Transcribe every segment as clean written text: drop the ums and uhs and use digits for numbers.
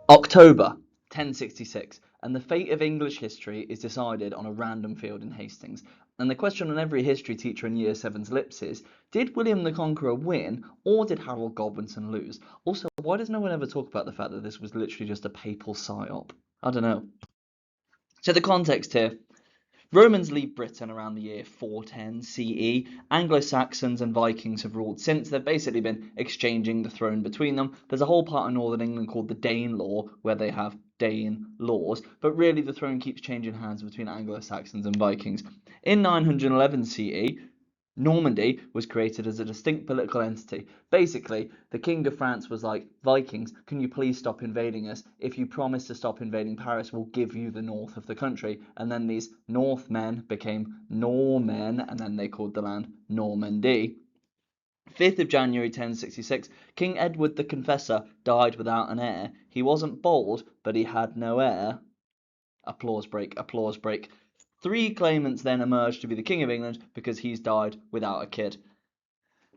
October 1066, and the fate of English history is decided on a random field in Hastings. And the question on every history teacher in Year 7's lips is, did William the Conqueror win, or did Harold Godwinson lose? Also, why does no one ever talk about the fact that this was literally just a papal psyop? I don't know. So the context here. Romans leave Britain around the year 410 CE. Anglo-Saxons and Vikings have ruled since. They've basically been exchanging the throne between them. There's a whole part of northern England called the Danelaw, where they have Dane laws, but really the throne keeps changing hands between Anglo-Saxons and Vikings. In 911 CE, Normandy was created as a distinct political entity. Basically, the King of France was like, Vikings, can you please stop invading us? If you promise to stop invading Paris, we'll give you the north of the country. And then these Northmen became Normen, and then they called the land Normandy. 5th of January 1066, King Edward the Confessor died without an heir. He wasn't bald, but he had no heir. Applause break, applause break. 3 claimants then emerged to be the King of England because he's died without a kid.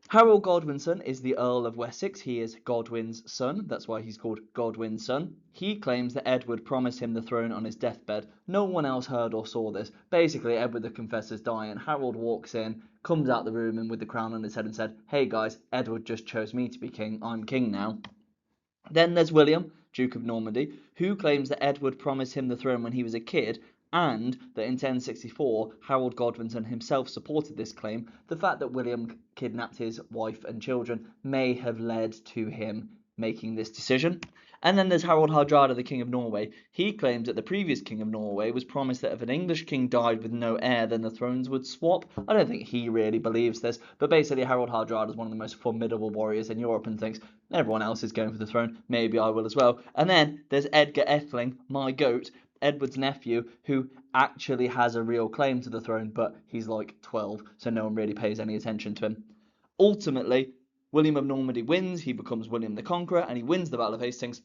Harold Godwinson is the Earl of Wessex. He is Godwin's son. That's why he's called Godwin's son. He claims that Edward promised him the throne on his deathbed. No one else heard or saw this. Basically, Edward the Confessor's dying. Harold walks in, comes out the room and with the crown on his head and said, "Hey guys, Edward just chose me to be king. I'm king now." Then there's William, Duke of Normandy, who claims that Edward promised him the throne when he was a kid, and that in 1064 Harold Godwinson himself supported this claim. The fact that William kidnapped his wife and children may have led to him making this decision. And then there's Harald Hardrada, the King of Norway. He claims that the previous King of Norway was promised that if an English king died with no heir, then the thrones would swap. I don't think he really believes this, but basically Harald Hardrada is one of the most formidable warriors in Europe and thinks, everyone else is going for the throne, maybe I will as well. And then there's Edgar Atheling, my goat, Edward's nephew, who actually has a real claim to the throne, but he's like 12, so no one really pays any attention to him. Ultimately, William of Normandy wins, he becomes William the Conqueror, and he wins the Battle of Hastings.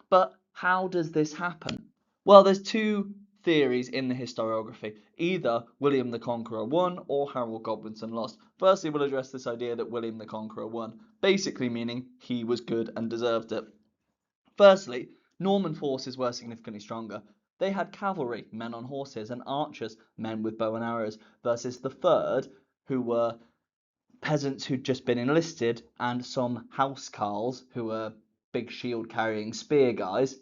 But how does this happen? Well, there's 2 theories in the historiography. Either William the Conqueror won or Harold Godwinson lost. Firstly, we'll address this idea that William the Conqueror won, basically meaning he was good and deserved it. Firstly, Norman forces were significantly stronger. They had cavalry, men on horses, and archers, men with bow and arrows, versus the third, who were peasants who'd just been enlisted, and some housecarls, who were big shield-carrying spear guys.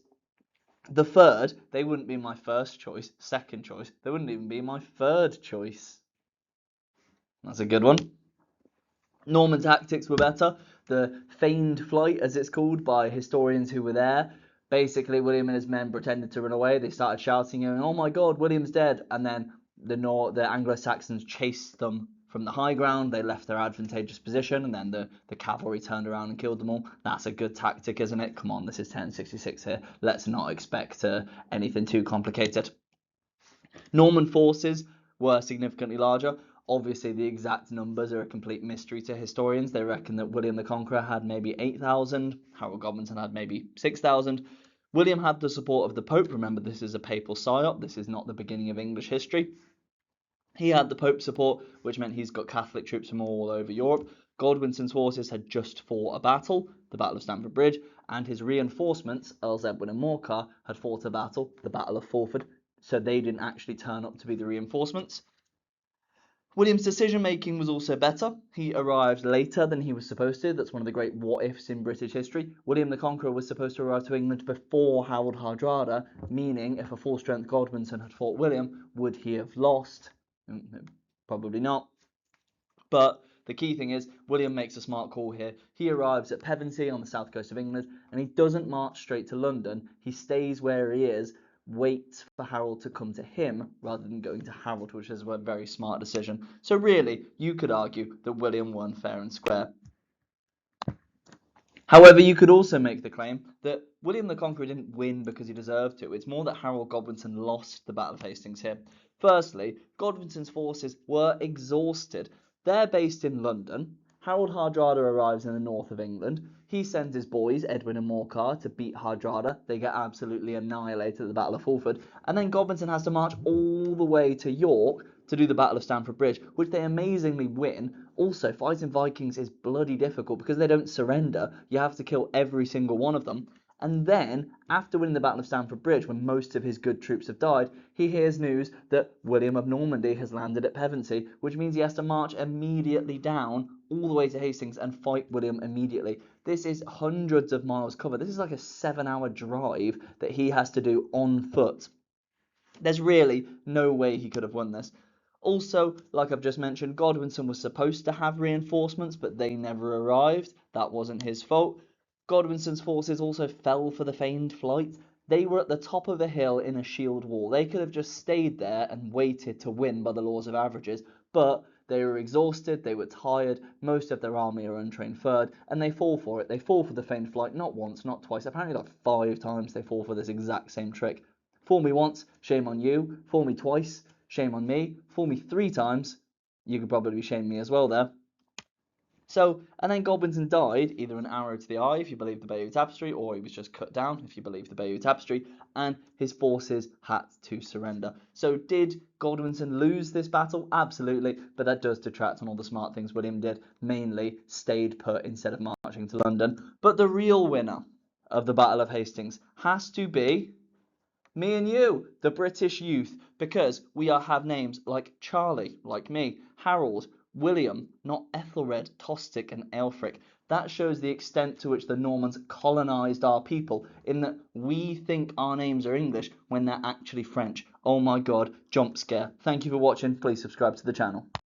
The third, they wouldn't be my first choice, second choice. They wouldn't even be my third choice. That's a good one. Norman tactics were better. The feigned flight, as it's called by historians who were there. Basically, William and his men pretended to run away. They started shouting, "Oh my God, William's dead!" And then the Anglo-Saxons chased them from the high ground. They left their advantageous position, and then the cavalry turned around and killed them all. That's a good tactic, isn't it? Come on, this is 1066 here. Let's not expect anything too complicated. Norman forces were significantly larger. Obviously, the exact numbers are a complete mystery to historians. They reckon that William the Conqueror had maybe 8,000. Harold Godwinson had maybe 6,000. William had the support of the Pope. Remember, this is a papal psyop. This is not the beginning of English history. He had the Pope's support, which meant he's got Catholic troops from all over Europe. Godwinson's forces had just fought a battle, the Battle of Stamford Bridge, and his reinforcements, Earls Edwin and Morcar, had fought a battle, the Battle of Fulford, so they didn't actually turn up to be the reinforcements. William's decision-making was also better. He arrived later than he was supposed to. That's one of the great what-ifs in British history. William the Conqueror was supposed to arrive to England before Harold Hardrada, meaning if a full-strength Godwinson had fought William, would he have lost? Probably not. But the key thing is, William makes a smart call here. He arrives at Pevensey on the south coast of England, and he doesn't march straight to London. He stays where he is, waits for Harold to come to him rather than going to Harold, which is a very smart decision. So really, you could argue that William won fair and square. However, you could also make the claim that William the Conqueror didn't win because he deserved to. It's more that Harold Godwinson lost the Battle of Hastings here. Firstly, Godwinson's forces were exhausted. They're based in London. Harold Hardrada arrives in the north of England. He sends his boys, Edwin and Morcar, to beat Hardrada. They get absolutely annihilated at the Battle of Fulford. And then Godwinson has to march all the way to York to do the Battle of Stamford Bridge, which they amazingly win. Also, fighting Vikings is bloody difficult because they don't surrender. You have to kill every single one of them. And then, after winning the Battle of Stamford Bridge, when most of his good troops have died, he hears news that William of Normandy has landed at Pevensey, which means he has to march immediately down all the way to Hastings and fight William immediately. This is hundreds of miles covered. This is like a 7-hour drive that he has to do on foot. There's really no way he could have won this. Also, like I've just mentioned, Godwinson was supposed to have reinforcements, but they never arrived. That wasn't his fault. Godwinson's forces also fell for the feigned flight. They were at the top of a hill in a shield wall. They could have just stayed there and waited to win by the laws of averages, but they were exhausted, they were tired, most of their army are untrained third, and they fall for it. They fall for the feigned flight not once, not twice, apparently like 5 times they fall for this exact same trick. Fool me once, shame on you. Fool me twice, shame on me. Fool me 3 times, you could probably shame me as well there. So, and then Godwinson died, either an arrow to the eye, if you believe the Bayeux Tapestry, or he was just cut down, if you believe the Bayeux Tapestry, and his forces had to surrender. So, did Godwinson lose this battle? Absolutely, but that does detract on all the smart things William did, mainly stayed put instead of marching to London. But the real winner of the Battle of Hastings has to be me and you, the British youth, because we have names like Charlie, like me, Harold, William, not Ethelred, Tostig, and Aelfric. That shows the extent to which the Normans colonised our people, in that we think our names are English when they're actually French. Oh my god, jump scare. Thank you for watching. Please subscribe to the channel.